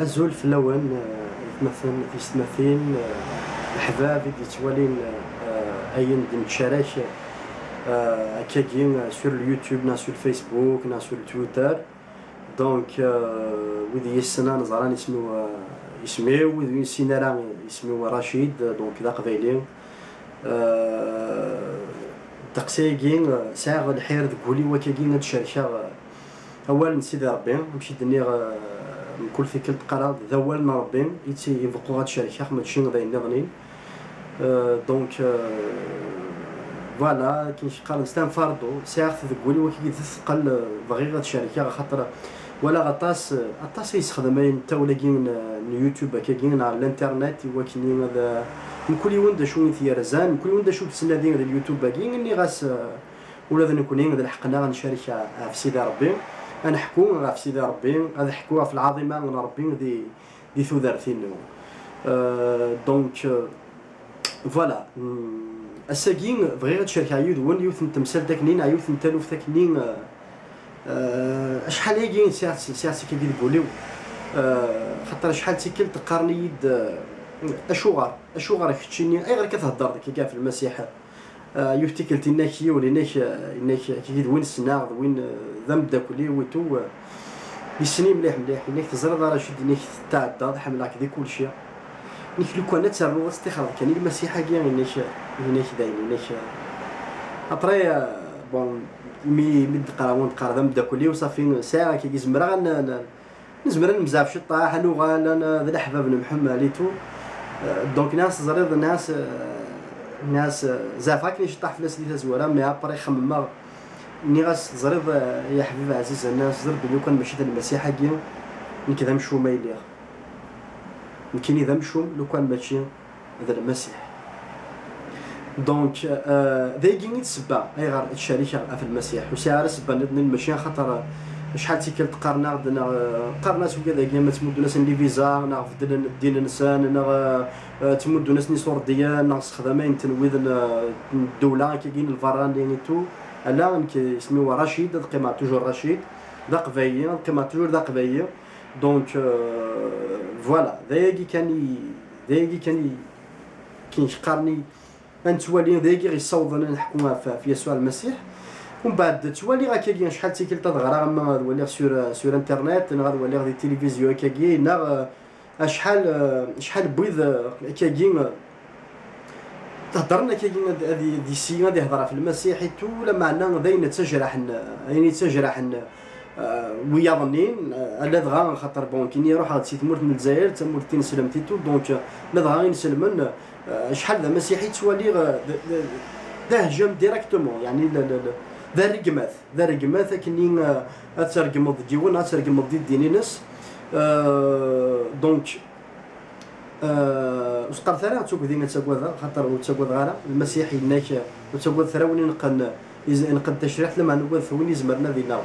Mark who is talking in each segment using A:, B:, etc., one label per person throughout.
A: أزول في اللون يتمثل الحباب اللي توالين أين نتشارك كاين سور اليوتيوب نا سور الفيسبوك نا سور تويتر. دونك وذي السنة نزران اسميو وذي السنة راه اسميو رشيد. دونك ذا قبيلي تقسيقين ساعة الحير تقولي وكاين هاد الشركة أولا سيدي ربي نمشي دنيا كل في كل قرار ذا أول ربي يبقوا هاد الشركة ماشي غادي نغني. دونك فوالا كاين شي قال نستان فاردو ساعة تقولي وكي تثقل بغي هاد الشركة خاطر ولا غطاس يستخدم تا ولا كاين اليوتيوب كاين على الانترنت وكاين هذا من كل يوم شو ثيرزان من كل يوم شو تسنى ديال اليوتيوب كاين اني غاس ولا نكونين هذا الحقنا غنشارك في سيدي ربي غنحكوا في سيدي ربي غادي نحكوا في العظيمه من ربي دي ثوذرتين. دونك فوالا الساكين بغيت تشارك عيود وين يوث تمثال داكنين عيوث نتالو في داكنين شحال هي كاين ساعه كي تقوليو خاطر شحال تيكل تقارني يد اشو غير كتشيني اي غير كتهضر كي كاع في المسيح يفتكلتي ناكي ولا ناك كي وين السناغ وين ذنب داكولي ويتو يسني مليح انك تزرد راه شد انك تعدى حملك دي كلشي نيك لو كان تسرو استخراج كان المسيح كاع انك داين انك ابري بون مي قراون ذنب داكولي وصافي ساعه كي زمرا نزمر نمزاف شطاح لغه انا ذا الاحباب محمد ليتو. دونك ناس زريض ناس زافا كاين شطاح في ناس اللي تزوره مي ابري خمم ني غاس زريض يا حبيبي عزيز الناس زرب لو كان ماشي المسيح كاع نكذا مشو ما يليق يمكن اذا مشو لو كان ماشي هذا المسيح. دونك ذاكي السبه اي غير الشركه في المسيح وساعه السبه ماشي خاطر شحال تيكل تقارنا قارنا سوكا ذاك ما تمدو ناس لي فيزا نا في الدين الانسان نا تمدو ناس ني سورديان نا خدامين تنويذ الدوله كاين الفران ديال تو لا اسمو رشيد قيمه توجور رشيد ذا قبايي قيمه توجور ذا قبايي. دونك فوالا ذاكي كان شقارني انتوالي ذاكي غيصوضنا نحكمها في يسوع المسيح. ومن بعد توالي راه كاين شحال تيكل تضغر اما غادي سور انترنت غادي غادي التلفزيون كاين شحال بيض كاين تهضرنا كاين هذه دي سي غادي يهضر في المسيح تو لما عندنا داين تجرح ويا ظنين لا دغا خاطر بون كي يروح هاد سيت مورت من الجزائر تمورت سلمتي تو. دونك لا دغا يسلمن شحال ذا مسيحي توالي ذا هجم ديريكتومون يعني ذا رقمات كني اترقم ديون اترقم ديني ناس. دونك وسقر ثرا تشوف دينا تسقوذا خاطر تسقوذ غالا المسيحي ناك تسقوذ ثراوني نقد تشريح لما نقول ثوني زمرنا دينا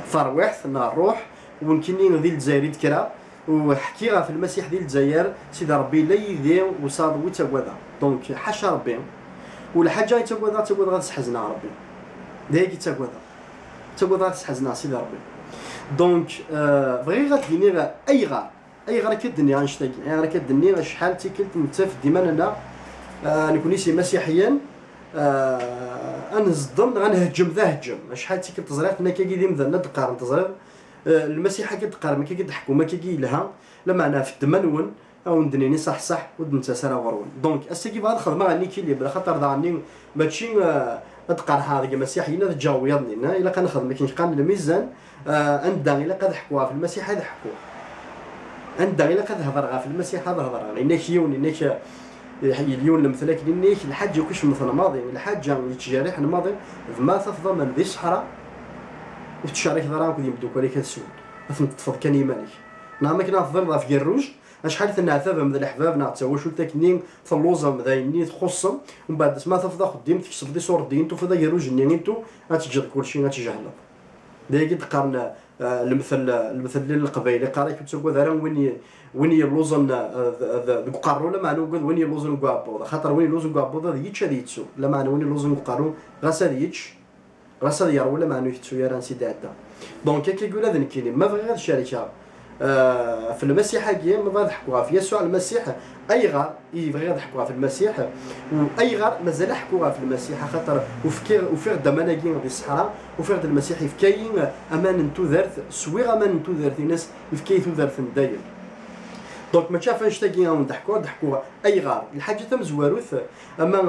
A: فروحت نروح ومكني ذي الجزائر كرا وحكيها في المسيح ديال الجزائر سيدي ربي لا يدير وصاد ويتقوذا. دونك حاشا ربي ولا حاجه تقوذا غا تسحزنا ربي دايك تقوذا تسحزنا سيدي ربي. دونك بغي غتديني اي غار كدني غنشتاق غير كدني شحال تيكلت نتف ديما انا نكوني سي مسيحيا انصدم غنهجم ذا هجم شحال تيكلت تزريق انا كي ديما ذا دقار تزريق المسيحه كتقار ما كيضحكوا ما كي لها لا معناها في الدمنون او ندنيني صح ودنت سرا غرون. دونك اسكي بغا الخدمه غني كي لي بلا خاطر ضعني ماشي تقار هذا مسيحيين تجاويضني الا كنخدم ما كاينش قانون الميزان عندنا الا كنحكوها في المسيح يضحكوا عندنا الا كتهضر في المسيح هضر انك يون انك اليوم مثلك انك الحاج وكش مثل ماضي الحاج يتجارح الماضي ما تفضل من ذي الصحراء وتشارك ضراك يبدو كليك السود تفضل كان يمالك نعم كنا نفضل في الروج شحال تنعثب من الاحباب نعتوا شو تكنين في اللوزه مذايني تخصم ومن بعد ما تفضل خديم تكسب دي صور دينتو فدا يروج نينتو غتجد كلشي غتجهلط دايك تقارن المثل للقبائل قاريك تسوق ذا وين يلوزن قارو لا معنى وين يلوزن كابو خاطر وين يلوزن كابو هذا يتش هذا يتسو لا معنى وين يلوزن قارو غاس هذا يتش غاس هذا يرو لا معنى يتسو يا راه سيدي عدا. دونك كي يقول هذا كاين ما بغي غير الشركه في المسيح كي ما بغا نحكوها في يسوع المسيح اي غار يبغي نحكوها في المسيح، واي غار مازال حكوها في المسيح خاطر وفي غدا مناكين في الصحراء وفي غدا المسيح يفكاين امان تودرت سويغ امان تودرت ناس يفكاي تودرت نداير. دونك ما شافناش تاكي نضحكوها اي غار الحاجه تم زواروث اما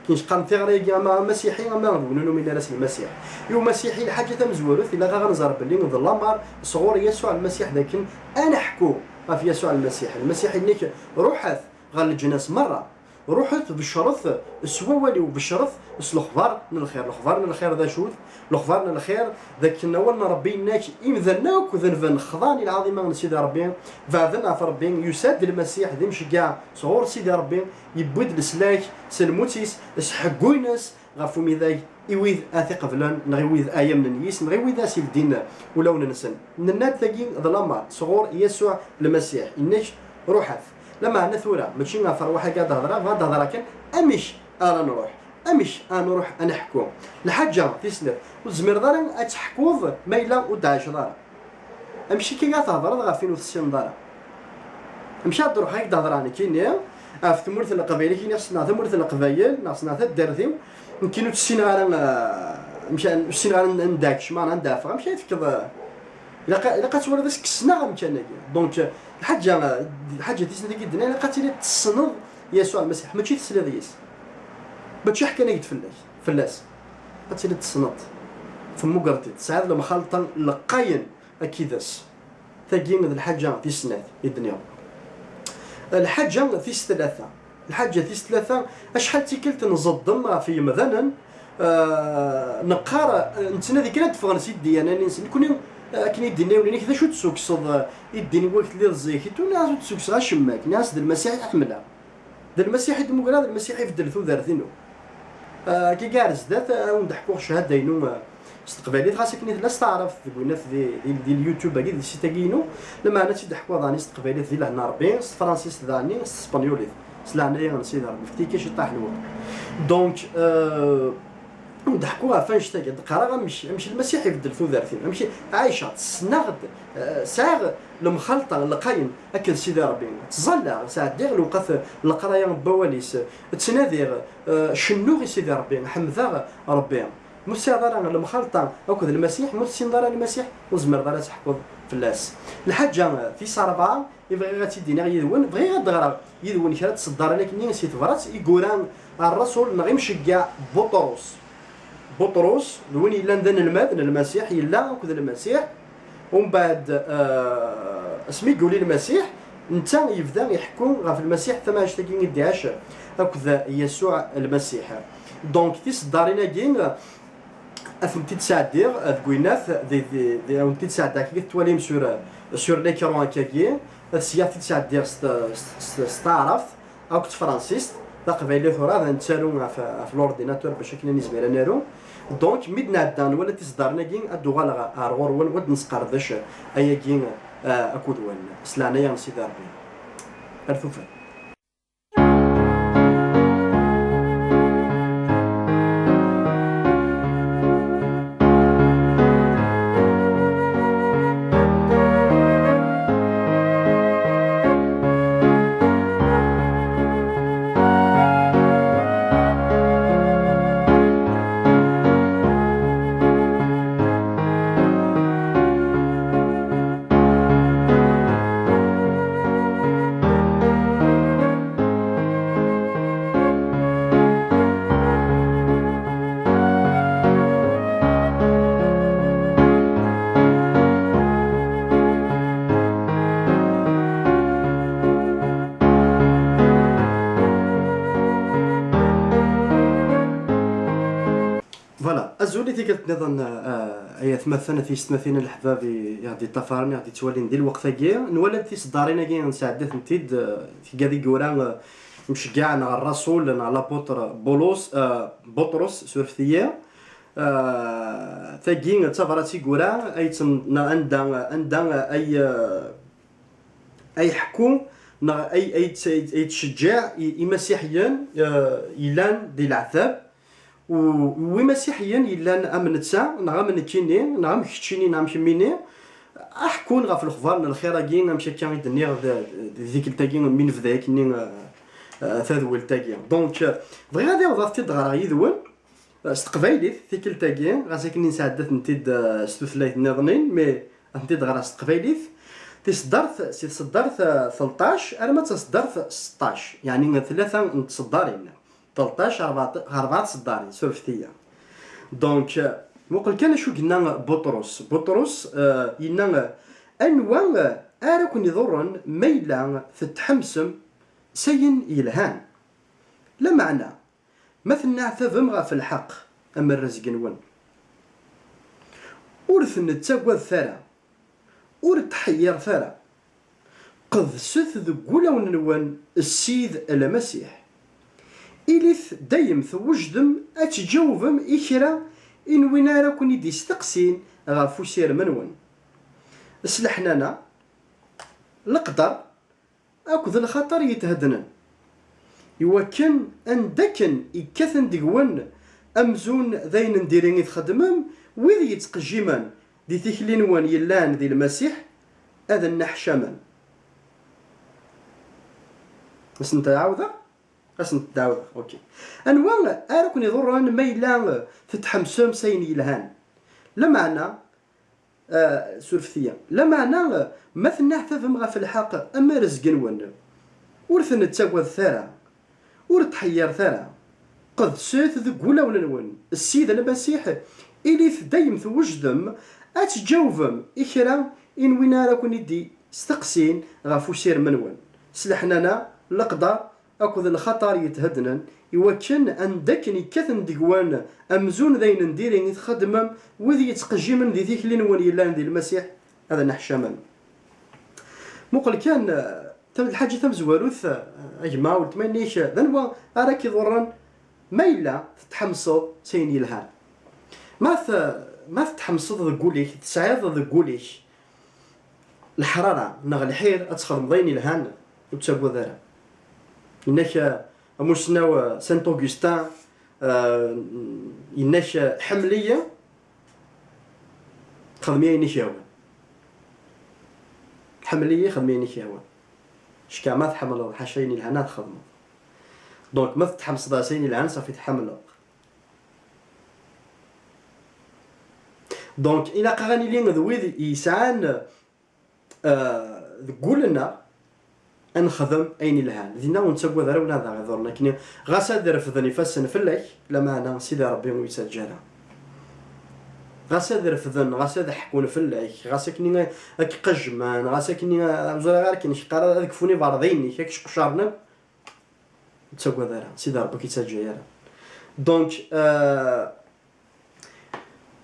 A: كاينش قام تيغري اما مسيحي اما نقولوا من راس المسيح يو مسيحي الحاجه تم زواروث الا غنزر باللي نظلمر صغور يسوع المسيح، لكن انا حكو في يسوع المسيح نيك روحت غال الجناس مره روحت بالشرط السواولي وبالشرط الخبار من الخير، الخبار من الخير ذا شوت الخبار من الخير ذاك نولنا ربي ناك إمذناك وذنفن خضاني العظيمة من سيدي ربي فاذن في ربي يساد المسيح ذي مش كاع صغور سيدي ربي يبود السلاك سلموتيس اسحقوينس غافو ميذاي يويذ اثق فلان نغيويذ ايام من نيس نغيويذ اسي الدين ولو ننسن النات ثاقي ظلامة صغور يسوع المسيح انك روحت لما انا ثورة ماشي نافر واحد قاعد هضره كان امش انا نروح امش انا نروح انا نحكو الحاجه تيسلف وزمير دار اتحكوض مايلا ودعش دار امشي كي قاعد تهضر غا فين وتسين دار امشي تروح هاك تهضراني كاين في ثمورث القبائل كاين خصنا ثمورث القبائل خصنا الدرثيو يمكن تسين غير مشى نسين غير نداكش ما ندافع مشى تفكر الا كتولى داك كسنا غنمشي دونك الحاجه تيسنا كيدنا الا قاتلي تصنض يسوع المسيح ماشي تسلي يس ماشي حكى نيت فلاس قاتلي تصنض فمو قرتي تسعد لما خلطا لقاين اكيداس ثاقين هاد الحاجه تيسنات الدنيا الحاجه فيس ثلاثه اشحال تيكلت نصدم في مذانا نقار نتنا ذيك كانت فغنسي ديانا نكون كني يديني وليني كذا شو تسوكصد يديني وقت اللي رزيكي ناس تسوكص غا شماك ناس المسيح يحملها المسيح ديمقراط المسيح يفدل ثو دارثينو كي كارز ذات ونضحكوا شهاده ينو استقبالي خاصك كني لا تعرف قلنا في دي اليوتيوب كي سيتاكينو لما انا تيضحكوا ضاني استقبالي ديال لهنا ربي فرانسيس ضاني اسبانيولي سلاني نسيت نفتي كيش طاح الوقت دونك نضحكوها فاش تاقي قرا مش المسيح يفدل ثو دارثين ماشي عايشه تسنغد ساغ المخلطه لقاين اكل سيدي ربي تزلع ساعه دير الوقت القرايه بواليس تنادير شنو سيدي ربي حمذا ربي مسيدرا المخلطه اكل المسيح مسيدرا المسيح وزمر دار تحفظ فلاس الحاجه في صربعه يبغي غاتيدينا يدون بغي غدغرا يدون كرا تصدر لك نيسيت فرات يقولان الرسول ما غيمشي كاع بطرس وين الا ندن الماء المسيح الا وكذا المسيح ومن بعد اسمي قولي المسيح انت يبدا يحكم غا في المسيح ثما اشتاكين يديهاش هكذا يسوع المسيح دونك تصدرينا كين افهمتي تساعدير تقولناث دي افهمتي تساعدك كي تواليم سور ليكرون كاكي السياق تساعدير ستعرف او كنت فرانسيس تقبيلي ثورا نتسالو في الاورديناتور باش كنا نزمير نارو دونك ميدنا دان ولا تصدرنا كين ادو غالا ارغور ود نسقردش ايا كين اكود وين سلانا يا سيدي ربي ارثوفا أزولي قلت نظن أي ثمثنا في ستمثين الأحباب يهدي الطفران يهدي توالي ندير الوقت كي نولد في صدارينا كي نساعدت نتيد في كادي كوران مش كاع نا الرسول نا لابوتر بطرس سورثية ثاقين تفراتي كوران أي نا عندها أي حكوم نا أي تشجع مسيحيا يلان دي العذاب ومسيحيا الا امنتسا نغام كيني نغام كتشيني نغام كميني احكون غا في الخبار الخير كي نمشي كان يدني ذيك التاكي من فداك كني تذول تاكي دونك بغي غادي وضعت تدغرا يذون استقبايليت ذيك التاكي غاساكني نساعدت نتيد ستوثلايت نظنين مي نتيد غرا استقبايليت تصدرت 13 انا ما تصدرت 16 يعني ثلاثه نتصدرين 13 4 تصدارين سورفتيه دونك وقل كان شو قلنا بطرس ينا انواع اراكن يضرن ميلا في التحمسم سين يلهان لا معنى مثلنا ثفم في الحق اما الرزق نون ورث نتساقوا الثرى ورث حير ثرى قد سث ذقولا ونون السيد المسيح إليث دايم ثوجدم أتجاوبم إكرا إن وين راكن يدي يستقسين غافو سير منون سلحنانا القدر أكذ الخطر يتهدنن يوكن أن دكن إكاثن دقون أمزون ذين نديرين يتخدمم ويذ يتقجيمان دي تيكلين وان يلان ذي المسيح هذا النحشمان بس انت عاوضة بس انت عاوضة اوكي انواع اراكن يضران ميلان تتحمسهم سين يلهان لا معنى سورفتيا لا معنى مثلنا حتفهم في الحق اما رزق نون ورث نتساوى الثرى ورتحير ثرى قد سيت ذقولا ونون السيد المسيح إليث دايم توجدم أتجاوبم إكرا إن وين راكن يدي استقسين غافو سير منون سلحنانا القدر أكذ الخطر يتهدنن يوكن أن داكني كثن دقوان أمزون ذين نديرين يتخدمم وذي يتقجمن ذي ذيك لنون يلان ذي المسيح هذا نحشمن مقل كان تم الحاجة تم زواروث أجمع ولتمنيش ذنوا أراك يضرن ميلا تتحمسو سين يلهان ما تتحمسو ذقوليش تسعيد ذقوليش الحرارة نغ الحير أتخدم ضيني الهان وتسابو ذرا إنك أموسناو سانت أوغسطان إنك حملية خدمية نشاوة حملية خدمية نشاوة شكا ما تحمل حشين الهنا تخدمو دونك ما تتحمس داسين الهان صافي تحمل دونك إلا قغاني لين ذويذ يسعان تقول لنا نخدم أين الهان ذينا ونتسوى ذرا ولا ذا غيظرنا كني غاسا رفضني فاسن فلاك لما أنا سيدي ربي ويسجلها غاسا رفضن غاسا حكون فلاك غاسا كني هاك قجمان غاسا كني زرا غير كني شقارا هذيك فوني بارضيني هاك شقشارنا نتسوى ذرا سيدي ربي كيسجلها دونك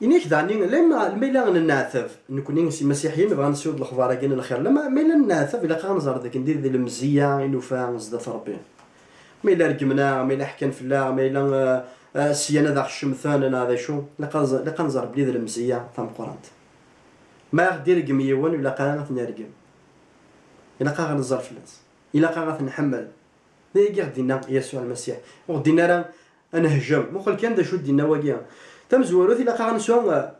A: إنيك دعني لما الميلا ننعثف نكون نسي مسيحيين نبغى نسيود الأخبار كاين الخير لما ميلا ننعثف إلا كان نزار داك ندير ذي المزية إنه فاهم زدت ربي ميلا رقمنا ميلا حكن في الله ميلا سيانا ذا الشمثان أنا هذا شو لقى نزار بلي ذي المزية ثم قرانت ما غدير رقم يوان ولا قا غثني رقم إلا قا غنزار فلاس إلا قا غنحمل ذي غدينا يسوع المسيح وغدينا راه نهجم مخل كان دا شو دينا واقيا تم زواروث إلا قا غنسوا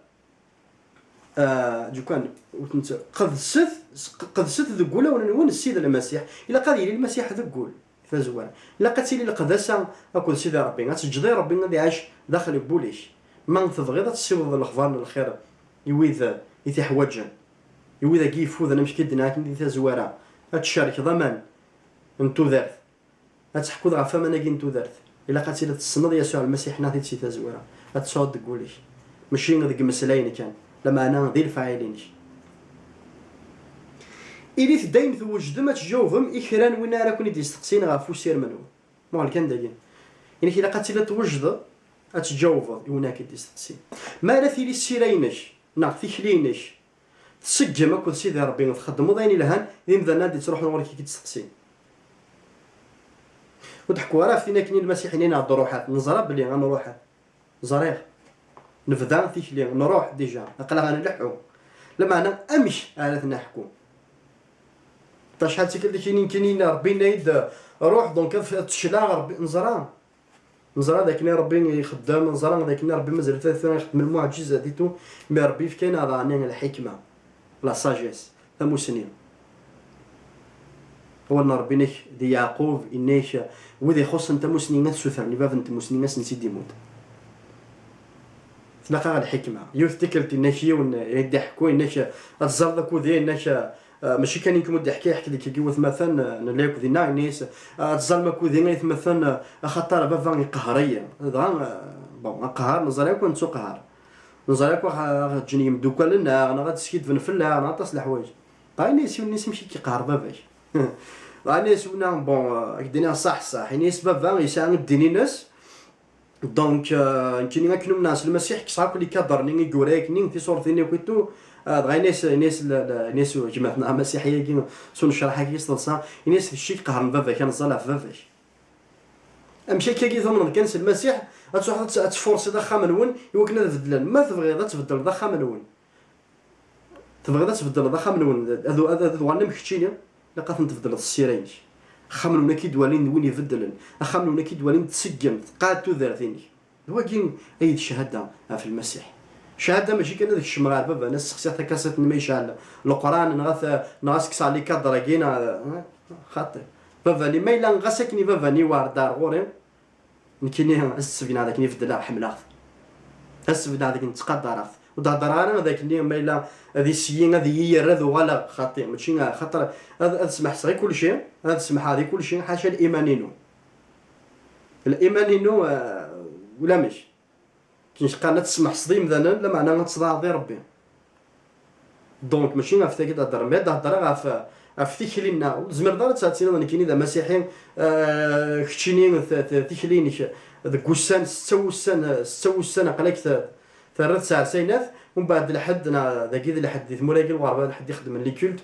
A: جوكان قد ست ذقولا ونون السيد المسيح إلا قا يلي المسيح ذقول فزوال إلا قتيلي القداسة أكون سيدي ربي غتسجدي ربي غادي يعيش داخل بوليش ما تبغي تسيوض الأخبار الخير يويذ يتحوجن يويذ كيفوذ أنا مش كدنا كندي تزوارا هتشارك ضمان انتو ذات هتحكو ضعفا ما ناقي انتو ذات إلا قتيلي تصنض يسوع المسيح ناضي تسي تزوارا هتصعد تقوليش ماشي غاديك مسلاين كان لما انا ذي الفاعلينش إليث دايم توجد ما تجاوبهم إكران وين راه كوني تستقسين غافو سير منو مال كان داين يعني كي لقات لا توجد اتجاوب وين كي تستقسين ما لا في السيرينش نا في خلينش تسجم اكل سيدي ربي تخدموا ضايني لهان يمدا نادي تروح نوريك كي تستقسين وضحكوا راه فينا كاين المسيحيين عندهم روحات نزرا بلي غنروح زريغ نفدا فيك نروح ديجا نقلا غنلحو لما انا امش على نحكو شحال تيكل كاينين ربي نايد روح دونك تشلا ربي نزرا داك اللي ربي يخدم نزرا داك اللي ربي مازال ثلاثه يخدم المعجزه ديتو مي ربي في كاين راني الحكمه لا ساجيس ثموسني هو ربي دي يعقوب إنيش وذي خص انت مسنين سوثر لباب انت مسنين نسيدي مود تلاقى الحكمة يفتكرت إنك يون يدي حكوا إنك أتزرد كودي إنك ماشي كان يمكن مدي يحكي لك كيوث مثلا نلاقي كودي ناينيس أتزرد كودي نايث مثلا خطر بافان قهرية هذا بون قهر نزريك كنت قهر نزريك غتجيني مدوكا لنا أنا غتسكيت فنفلا أنا تصل الحوايج نيس نيس مشي كيقهر بافاش نيس ونا بون كدينا صح نيس بافان يساعد ديني ناس دونك كاينين كانوا الناس المسيح كيصحاب اللي كضرني يقولك نين في صورتيني كنتو دغيا ناس جماعتنا المسيحيه كي سون شرحها كي صلصا ناس في الشيء قهر بابا كان صالح باباش امشي كي ضمن كان المسيح تروح تفورسي ذا خامنون يوكنا تبدل ما تبغي تبدل ذا خامنون تبغي تبدل ذا خامنون هذو غنم كتشيني لقات تبدل السيرينش خمنونا كي دوالين وين يفدلن خمنونا كي دوالين تسجم قاتو ذرثيني هو كاين اي الشهاده في المسيح شهاده ماشي كان هذاك الشمغار بابا ناس سقسيتها كاسات ما يشعل القران نغاس كسا لي كادر كاين خاطر بابا لي ما الا نغاسكني بابا ني وار دار غوري كاين السفين هذاك يفدل حمل السفين هذاك نتقدر ودهضر هذاك اللي ما الا هذه السيين هذه هي رذو غلا خاطئ ماشي خاطر هذا سمح صغير كل شيء هذا سمح هذه كل شيء حاشا الايمانينو ولا ماشي كاين قالت تسمح صديم ذا لا معنى تصدع ضي ربي دونك ماشي غير فتاك تهضر ما تهضر في تيكلينا زمر دار تاتينا كاين اذا مسيحيين كتشينين تيكلين ذاك وسان 6 سنه قالك ثلاث ساعات سينات ومن بعد لحد انا ذاك اللي حد مولاي الغربه لحد يخدم لي كولت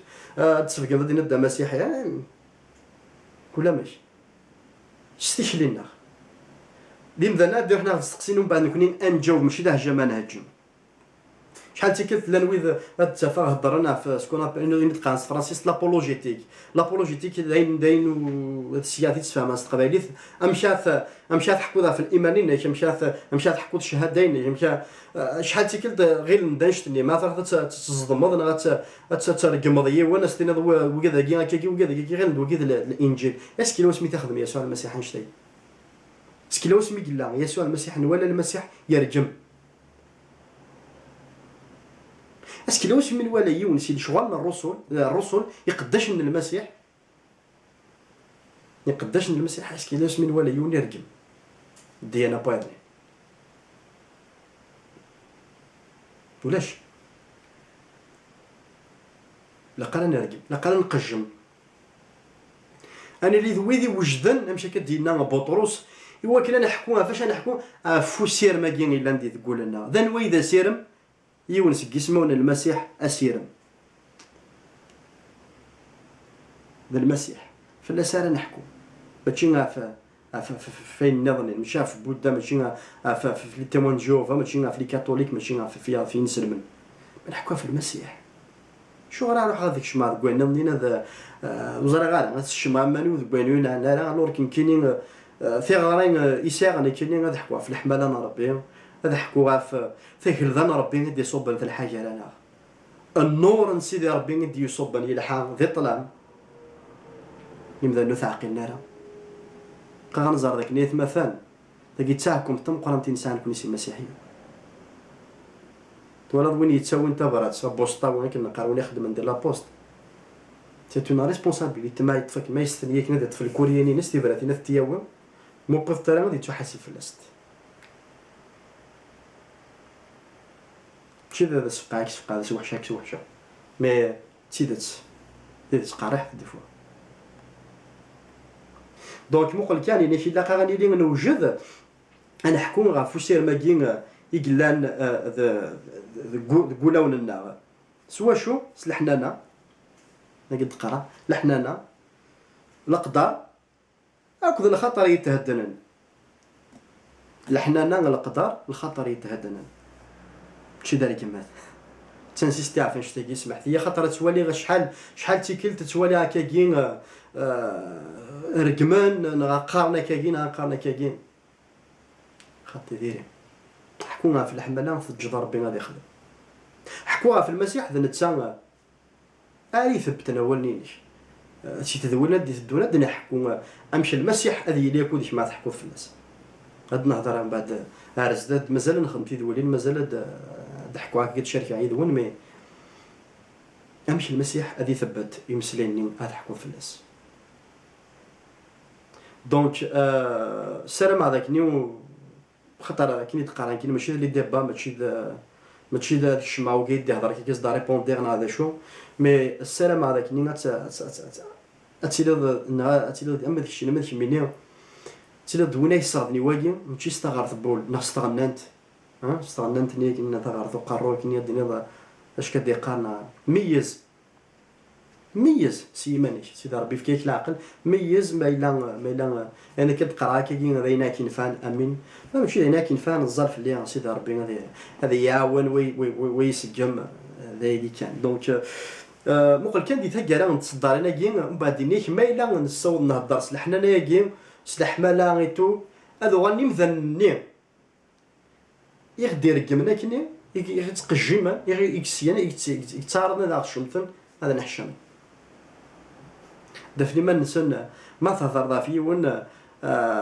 A: تصفق غادي نبدا مسيحي كلها ماشي شتيش لينا ديما نبداو حنا نستقسيو من بعد نكونين انجاوب ماشي ذا هجه ما نهجم شحال تيكلت لنويذ هاد التفاهه هضرنا في سكون ابل نتقان فرانسيس لابولوجيتيك داين السياسي تفهم استقباليت مشات حكوا في الايمانين مشات حكوا الشهادين مشى شحال تيكلت غير ندشتني ما تصدمض انا ترقم ضيي وانا ستينا وكذا كي غير وكذا الانجيل اسكي لو سميت خدم يسوع المسيح نشتي اسكي لو سمي قال يسوع المسيح ولا المسيح يرجم اسكي لو سمي ولا يونسي شغل الرسل يقداش من المسيح اسكي لو سمي ولا يون يرجم ديانا بايرني ولاش لا قال نرجم لا قال نقجم انا اللي ذويذي وجدن نمشي كدينا بطرس ايوا كنا نحكوها فاش نحكوا فوسير ما كاين الا ندي تقول لنا ذا نويذا سيرم يونس كيسمون المسيح اسيرم ذا المسيح فلا سالا نحكو ماشي في النظام ماشي في بودا ماشي في لي تيمون جوفا ماشي في لي كاثوليك ماشي في نسلمن نحكوها في المسيح شو راه روح هذيك الشمار كوينا منين هذا وزرا غير هذا الشمار مانو كوينين انا لور كاينين في غارين يساغ كاينين هذا حكوا في الحماله انا ربي هذا حكوا في كلذا ربي يدي يصب في الحاجه لنا النور نسيدي ربي يدي يصب لي الحال ذي طلع يمدا نثاقي النار غنزر داك نيت مثلا داك يتساعكم تم قران انسان كون يسمى مسيحي تولد وين يتساوي انت برات بوسطا وين كنقراو نخدم ندير لا بوست سي اون ريسبونسابيلتي ما يتفك ما يستنيك ندا في الكورياني نستي براتي نث تياوم موقف ترى غادي تحاسب في الاست كذا هذا سبقاك سبقا هذا وحشاك وحشه مي تيدت قارح دي فوا دونك موقل كان يعني شي لاقا غادي لي نوجد انا حكون غا فوسير ما كاين يقلان قولاون لنا سوا شو سلحنانا نقد قرا لحنانا القدر اكذ الخطر يتهدنن لحنانا القدر الخطر يتهدنن شي داري كما تنسيستي عارفين شتي سمحت هي خطره توالي غير شحال تيكل تتوالي هكا كاين رقمان نقارنا كاين خاطي ديري حكوها في الحمله في الجدار ربي غادي يخدم حكوها في المسيح ذا نتسا اري ثبتنا ولنيش شي تدولنا دي تدونا دنا نحكو امشي المسيح هذه اللي يكون ما تحكو في الناس غاد نهضر من بعد ارزداد مازال نخدم في دولين مازال ضحكوا هكا شركه عيدون مي امشي المسيح هذه ثبت يمسليني تحكو في الناس دونك السلام هذاك نيو خاطر كي نتقارن كي ماشي اللي دابا ماشي داك الشمع وكيدي يهضر كي كيصدر ريبوندير هذا شو مي السلام هذاك ني اتيلد اما داك الشيء ما داك مني تيلد دوينا يصادني واجي ماشي استغرت بول استغننت استغننت ني كنا تغرت وقرو كي ديني اش كدي قارنا ميز سيمانيش سيدي ربي فيك العقل ميز ما الا انا كتقرا كي غينا كينفان امين ماشي هنا كينفان الظرف اللي سيدي ربي هذا يعاون ويسجم هذا اللي كان دونك مقل كان ديتها كاع نتصدر انا كي من بعد نيك ما الا نصوت نهضر سلحنا انا كي سلاح مالا غيتو هذا غني مذني يغدير كمنا كني يتقجم يكسيان يتعرض هذا الشمثن هذا نحشم دافني ما نسن ما تهضر فيه ون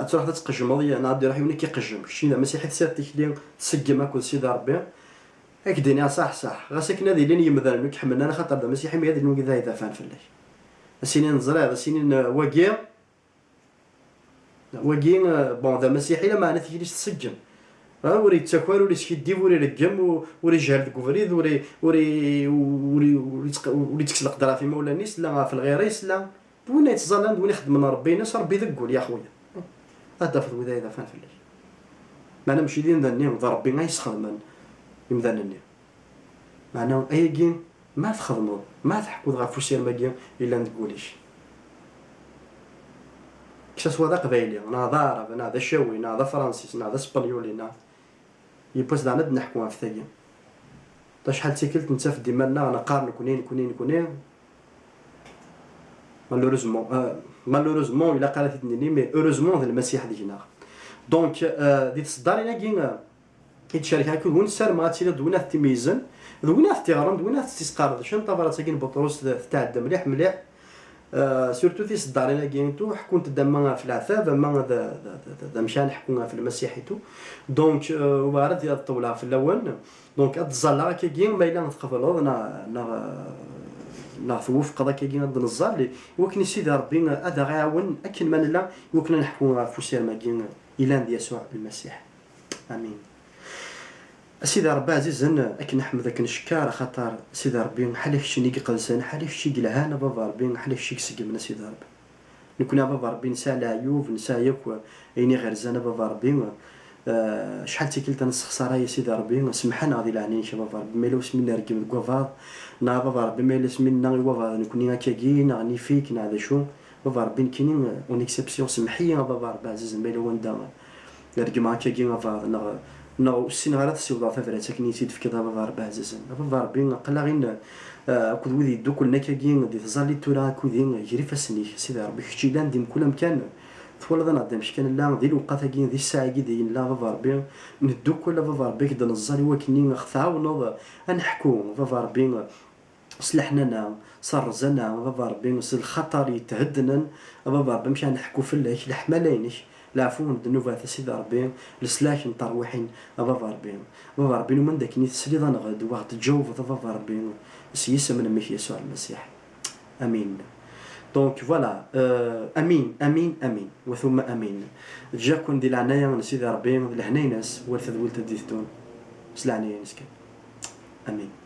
A: تروح تتقجم ليا نعدي روحي وني كيقجم شي مسيحي تساتيك لي تسقم اكل سيدي ربي هاك ديني صح غا ساكن هذه لين يمذن كحملنا انا خاطر دا مسيحي ما يدير كذا اذا فان فلاش سنين نزرع سنين واقيا بون ذا مسيحي لا معناتها كيفاش تسجم وري تاكل وري تشدي وري رقم وري جهل كوفريد وري تكسلق درافي مولا نيس لا في الغيريس لا وين يتزلند وين يخدم ربي ناس ربي ذقول يا خويا هذا في الودا اذا فان فلاش معنا ماشي دين ذني ربي ما يسخدم يمذنني معناه اي كين ما تخدموا ما تحكوا غير فوسير ماكين الا نقوليش كسوا ذا قبايلي انا عرب انا هذا شاوي انا هذا فرنسي انا هذا اسبانيولي انا يبوس دانا نحكوا في ثانيه تا شحال تيكلت انت في ديمالنا انا قارن كونين مالوروزمون الا قالت تنيني مي اوروزمون المسيح ديجنا دونك دي تصدر لنا كين كيتشارك هكا وين سار ما تيلا دوينا تيميزن دوينا تيغرم دوينا تيسقار شنو طابرا ساكن بطروس تاع مليح سورتو تيصدر لنا كينتو حكون تدما في العذاب اما ذا مشان حكونا في المسيحيتو دونك وارد ديال الطوله في الاول دونك اتزلا كاين ما الا نتقبلوا نا توفق هذا كاين نزال لي وكني سيدي ربي هذا غيعاون اكن من لا وكنا نحكوا فوسير ما كاين الا يسوع المسيح امين سيدي ربي عزيزا اكن نحمد اكن نشكر خاطر سيدي ربي حالك شي قلسان حالك شي قلهان بابا ربي حالك شي سقمنا سيدي ربي نكون بابا ربي نسى العيوب نسى ياك عيني غير زانه بابا ربي شحال تيكلت انا الخساره يا سيدي ربي سمحنا غادي لعني شي بابا ربي ميلو سمينا ركب كوافا نا بابا ربي ميلو سمينا غوافا نكون كاكين غني فيك هذا شو بابا ربي كاينين اون اكسبسيون سمحيه بابا ربي عزيز ميلو وندا ركب معاك كاكين غافا نو السين غير تسيوضا فافرات كني سيد في كذا بابا ربي عزيز بابا ربي قلا غير كود ودي دو كلنا كاكين دي تزالي تورا كودين يجري فاسني سيدي ربي كشتي لاندي كل مكان تولد انا دام شكان لا ديال الوقت كاين دي الساعه كي لا بابا ربي ندو كل بابا ربي كدا نزالي وكني خثاونو نحكو بابا ربي صلحنا صرزنا بابا ربي الخطر يتهدنا بابا ربي مشى نحكو في الله لحمالينش العفو النوبات سيدي ربي لسلاك نطروحين بابا ربي ومن داك نيت سليضا نغد واحد تجاوب بابا ربي سيسا من ميك يسوع المسيح امين دونك فوالا امين وثم امين جاكم دي العنايه سيدي ربي لهنا ناس ورث ولد ديتون سلعني مسكين امين